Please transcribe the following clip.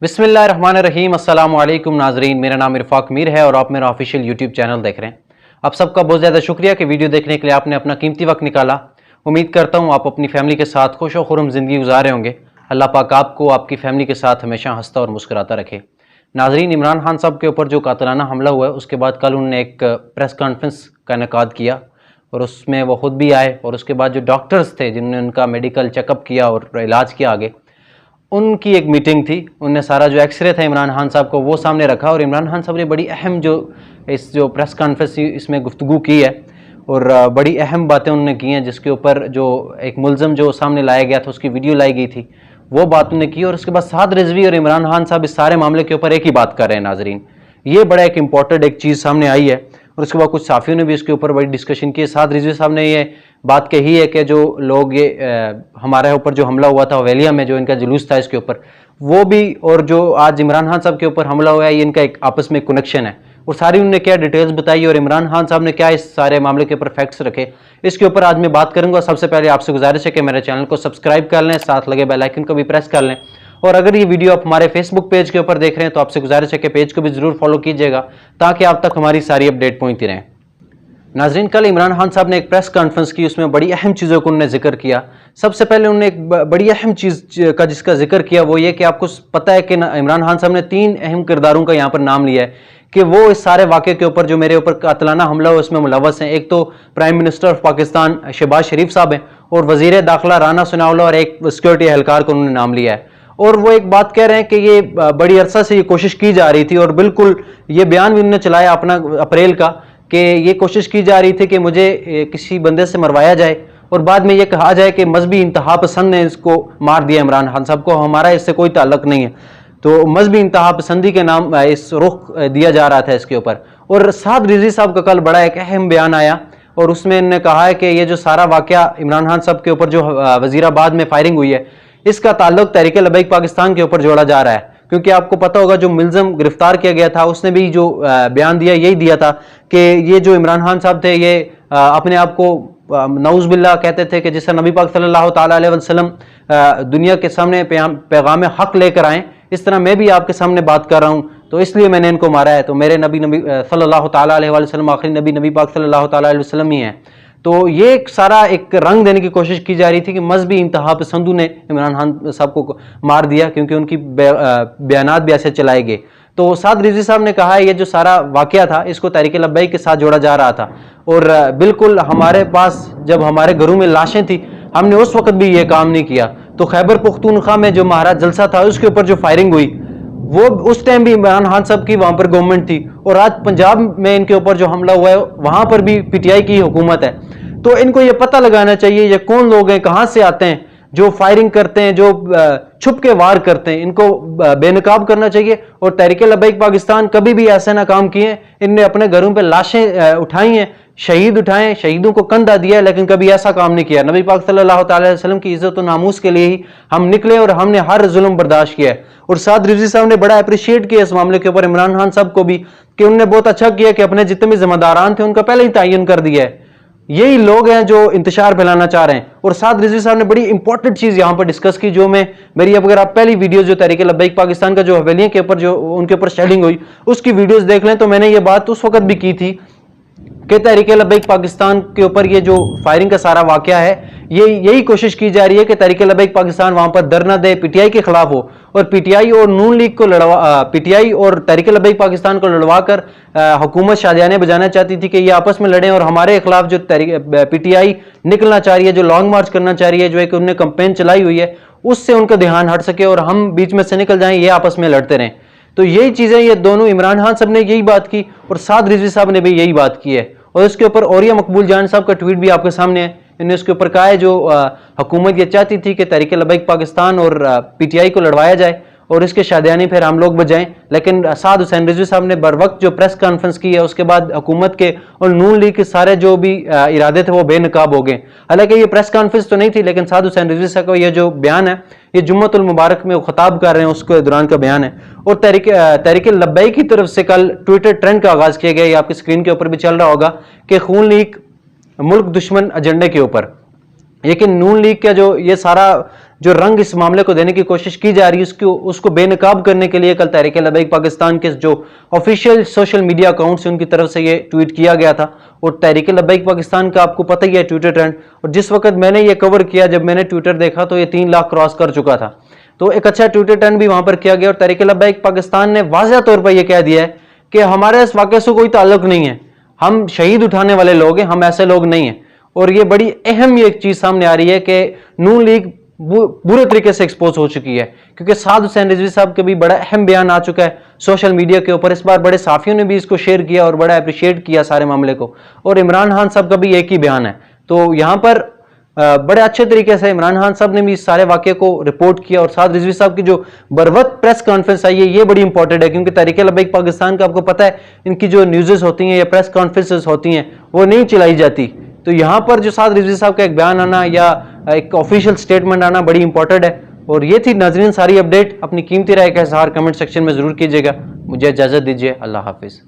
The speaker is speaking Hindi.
बिस्मिल्लाहिर्रहमानिर्रहीम अस्सलाम वालेकुम नाजरीन, मेरा नाम इरफाक मीर है और आप मेरा ऑफिशियल यूट्यूब चैनल देख रहे हैं। आप सबका बहुत ज़्यादा शुक्रिया कि वीडियो देखने के लिए आपने अपना कीमती वक्त निकाला। उम्मीद करता हूँ आप अपनी फैमिली के साथ खुश और खुर्रम ज़िंदगी गुजार रहे होंगे। अल्लाह पाक आपको आपकी फैमिली के साथ हमेशा हंसता और मुस्कुराता रखे। नाजरीन, इमरान खान साहब के ऊपर जो कातलाना हमला हुआ है उसके बाद कल उन्होंने एक प्रेस कॉन्फ्रेंस का इनेकाद किया और उसमें वो खुद भी आए और उसके बाद जो डॉक्टर्स थे जिन्होंने उनका मेडिकल चेकअप किया और इलाज किया आगे, उनकी एक मीटिंग थी। उनने सारा जो एक्सरे था इमरान खान साहब को वो सामने रखा और इमरान खान साहब ने बड़ी अहम जो प्रेस कॉन्फ्रेंस इसमें गुफ्तगू की है और बड़ी अहम बातें उन्होंने की हैं, जिसके ऊपर जो एक मुलज़म जो सामने लाया गया था उसकी वीडियो लाई गई थी, वो बात उन्होंने की। और उसके बाद साद रिजवी और इमरान खान साहब इस सारे मामले के ऊपर एक ही बात कर रहे हैं। नाजरीन, ये बड़ा एक इंपॉर्टेंट एक चीज़ सामने आई है और उसके बाद कुछ साफ़ियों ने भी इसके ऊपर बड़ी डिस्कशन की है। साद रिजवी साहब ने ये बात कही है कि जो लोग ये हमारे ऊपर जो हमला हुआ था हवेलिया में, जो इनका जुलूस था इसके ऊपर, वो भी और जो आज इमरान खान साहब के ऊपर हमला हुआ है, ये इनका एक आपस में कनेक्शन है। और सारी उन्होंने क्या डिटेल्स बताई और इमरान खान साहब ने क्या इस सारे मामले के ऊपर फैक्ट्स रखे, इसके ऊपर आज मैं बात करूंगा। सबसे पहले आपसे गुजारिश है कि मेरे चैनल को सब्सक्राइब कर लें, साथ लगे बेल आइकन को भी प्रेस कर लें। और अगर ये वीडियो आप हमारे फेसबुक पेज के ऊपर देख रहे हैं तो आपसे गुजारिश है कि पेज को भी जरूर फॉलो कीजिएगा ताकि आप तक हमारी सारी अपडेट पहुंचती रहें। नाजरीन, कल इमरान खान साहब ने एक प्रेस कॉन्फ्रेंस की, उसमें बड़ी अहम चीज़ों को उन्होंने जिक्र किया। सबसे पहले उन्होंने एक बड़ी अहम चीज़ का जिसका जिक्र किया वो ये कि आपको पता है कि इमरान खान साहब ने 3 अहम किरदारों का यहाँ पर नाम लिया है कि वो इस सारे वाक़े के ऊपर जो मेरे ऊपर कातलाना हमला हुआ उसमें मुलव्वस हैं। एक तो prime minister of Pakistan Shahbaz Sharif साहब हैं और वज़ीर दाखिला राना सनाउल्लाह और एक सिक्योरिटी एहलकार को उन्होंने नाम लिया है। और वो एक बात कह रहे हैं कि ये बड़ी अरसा से ये कोशिश की जा रही थी और बिल्कुल ये बयान भी उन्होंने चलाया अपना अप्रैल का कि ये कोशिश की जा रही थी कि मुझे किसी बंदे से मरवाया जाए और बाद में ये कहा जाए कि मजहबी इंतहा पसंद ने इसको मार दिया इमरान खान साहब को, हमारा इससे कोई ताल्लुक नहीं है। तो मजहबी इंतहा पसंदी के नाम इस रुख दिया जा रहा था इसके ऊपर। और साद रिजवी साहब का कल बड़ा एक अहम बयान आया और उसमें इन्होंने कहा है कि ये जो सारा वाकया इमरान खान साहब के ऊपर जो वजीराबाद में फायरिंग हुई है, इसका ताल्लुक तहरीक लबैक पाकिस्तान के ऊपर जोड़ा जा रहा है। क्योंकि आपको पता होगा जो मुलज़म गिरफ्तार किया गया था उसने भी जो बयान दिया यही दिया था कि ये जो इमरान खान साहब थे ये अपने आप को नऊज़ बिल्लाह कहते थे कि जिससे नबी पाक सल्लल्लाहु ताला अलैहि वसल्लम दुनिया के सामने पैगाम हक लेकर आए, इस तरह मैं भी आपके सामने बात कर रहा हूँ, तो इसलिए मैंने इनको मारा है। तो मेरे नबी सल्लल्लाहु ताला अलैहि वसल्लम आखिरी नबी पाक सल्लल्लाहु ताला अलैहि वसल्लम ही हैं। तो ये एक सारा एक रंग देने की कोशिश की जा रही थी कि मजहबी इंतहा पसंदों ने इमरान खान साहब को मार दिया क्योंकि उनकी बयानात भी ऐसे चलाए गए। तो साद रिजवी साहब ने कहा है ये जो सारा वाकया था इसको तहरीक लब्बैक के साथ जोड़ा जा रहा था और बिल्कुल हमारे पास जब हमारे घरों में लाशें थी हमने उस वक्त भी ये काम नहीं किया। तो खैबर पुख्तूनख्वा में जो महाराज जलसा था उसके ऊपर जो फायरिंग हुई वो उस टाइम भी इमरान खान साहब की वहां पर गवर्नमेंट थी और आज पंजाब में इनके ऊपर जो हमला हुआ है वहां पर भी पीटीआई की हुकूमत है। तो इनको ये पता लगाना चाहिए ये कौन लोग हैं, कहां से आते हैं, जो फायरिंग करते हैं, जो छुप के वार करते हैं, इनको बेनकाब करना चाहिए। और तहरीक लबैक पाकिस्तान कभी भी ऐसे ना काम किए, इनने अपने घरों पे लाशें उठाई हैं, शहीद उठाए, शहीदों को कंधा दिया है, लेकिन कभी ऐसा काम नहीं किया। नबी पाक सल्लल्लाहु अलैहि वसल्लम की इज्जत और नामूस के लिए ही हम निकले और हमने हर जुल्म बर्दाश्त किया है। और साद रिजवी साहब ने बड़ा अप्रिशिएट किया इस मामले के ऊपर इमरान खान साहब को भी कि उन्होंने बहुत अच्छा किया कि अपने जितने भी जिम्मेदारान थे उनका पहले ही तयन कर दिया है। यही लोग हैं जो इंतशार फैलाना चाह रहे हैं। और साद रिजवी साहब ने बड़ी इंपॉर्टेंट चीज यहां पर डिस्कस की जो मैं मेरी अगर आप पहली वीडियो जो तहरीक लब्बैक पाकिस्तान का जो हवेलियों के ऊपर जो उनके ऊपर शेलिंग हुई उसकी वीडियोस देख लें तो मैंने ये बात उस वक्त भी की थी कि तहरीक लब्बैक पाकिस्तान के ऊपर ये जो फायरिंग का सारा वाकया है ये यही कोशिश की जा रही है कि तहरीक लब्बैक पाकिस्तान वहां पर धरना दे, पीटीआई के खिलाफ हो और पीटीआई और नून लीग को पीटीआई और तहरीक लब्बैक पाकिस्तान को लड़वा कर हुकूमत शादियाने बजाना चाहती थी कि ये आपस में लड़ें और हमारे खिलाफ जो पीटीआई निकलना चाह रही है, जो लॉन्ग मार्च करना चाह रही है, जो एक उन्होंने कंपेन चलाई हुई है, उससे उनका ध्यान हट सके और हम बीच में से निकल जाएं, ये आपस में लड़ते रहें। तो यही चीजें ये दोनों इमरान खान साहब ने यही बात की और साद रिजवी साहब ने भी यही बात की है। और इसके ऊपर औरिया मकबूल जान साहब का ट्वीट भी आपके सामने है। इन्होंने इसके ऊपर कहा है जो हुकूमत ये चाहती थी कि तहरीक लब्बैक पाकिस्तान और पीटीआई को लड़वाया जाए और इसके शादियानी फिर हम लोग बजाएं, लेकिन साद हुसैन रिजवी साहब ने बर वक्त जो प्रेस कॉन्फ्रेंस की है उसके बाद हुकूमत के और नून लीग के सारे जो भी इरादे थे वो बेनकाब हो गए। हालांकि ये प्रेस कॉन्फ्रेंस तो नहीं थी लेकिन साद हुसैन रिजवी साहब का ये जो बयान है ये जुम्मतुल मुबारक में वो खिताब कर रहे हैं उसके दौरान का बयान है। और तहरीक लब्बैक की तरफ से कल ट्विटर ट्रेंड का आगाज किया गया, ये आपकी स्क्रीन के ऊपर भी चल रहा होगा कि खून लीग मुल्क दुश्मन एजेंडे के ऊपर। लेकिन नून लीग का जो ये सारा जो रंग इस मामले को देने की कोशिश की जा रही है उसको बेनकाब करने के लिए कल तहरीक लबैक पाकिस्तान के जो ऑफिशियल सोशल मीडिया अकाउंट्स हैं उनकी तरफ से ये ट्वीट किया गया था। और तहरीक लबैक पाकिस्तान का आपको पता ही है ट्विटर ट्रेंड, और जिस वक्त मैंने ये कवर किया, जब मैंने ट्विटर देखा तो ये 3 लाख क्रॉस कर चुका था। तो एक अच्छा ट्विटर ट्रेंड भी वहां पर किया गया और तहरीक लबैक पाकिस्तान ने वाज़ेह तौर पर यह कह दिया है कि हमारे इस वाक़े से कोई ताल्लुक नहीं है, हम शहीद उठाने वाले लोग हैं, हम ऐसे लोग नहीं हैं। और ये बड़ी अहम ये एक चीज सामने आ रही है कि नून लीग बुरे तरीके से एक्सपोज हो चुकी है, क्योंकि साद हुसैन रिजवी साहब के भी बड़ा अहम बयान आ चुका है सोशल मीडिया के ऊपर। इस बार बड़े साफियों ने भी इसको शेयर किया और बड़ा अप्रिशिएट किया सारे मामले को। और इमरान खान साहब का भी एक ही बयान है। तो यहां पर बड़े अच्छे तरीके से इमरान खान साहब ने भी इस सारे वाक़े को रिपोर्ट किया। और साद रिजवी साहब की जो बरवक्त प्रेस कॉन्फ्रेंस आई है ये बड़ी इंपॉर्टेंट है, क्योंकि तहरीक लबैक पाकिस्तान का आपको पता है इनकी जो न्यूज़ होती हैं या प्रेस कॉन्फ्रेंसेस होती हैं वो नहीं चलाई जाती। तो यहाँ पर जो साद रिजवी साहब का एक बयान आना या एक ऑफिशियल स्टेटमेंट आना बड़ी इंपॉर्टेंट है। और ये थी नाजरीन सारी अपडेट। अपनी कीमती राय का इजहार कमेंट सेक्शन में जरूर कीजिएगा। मुझे इजाजत दीजिए। अल्लाह हाफिज।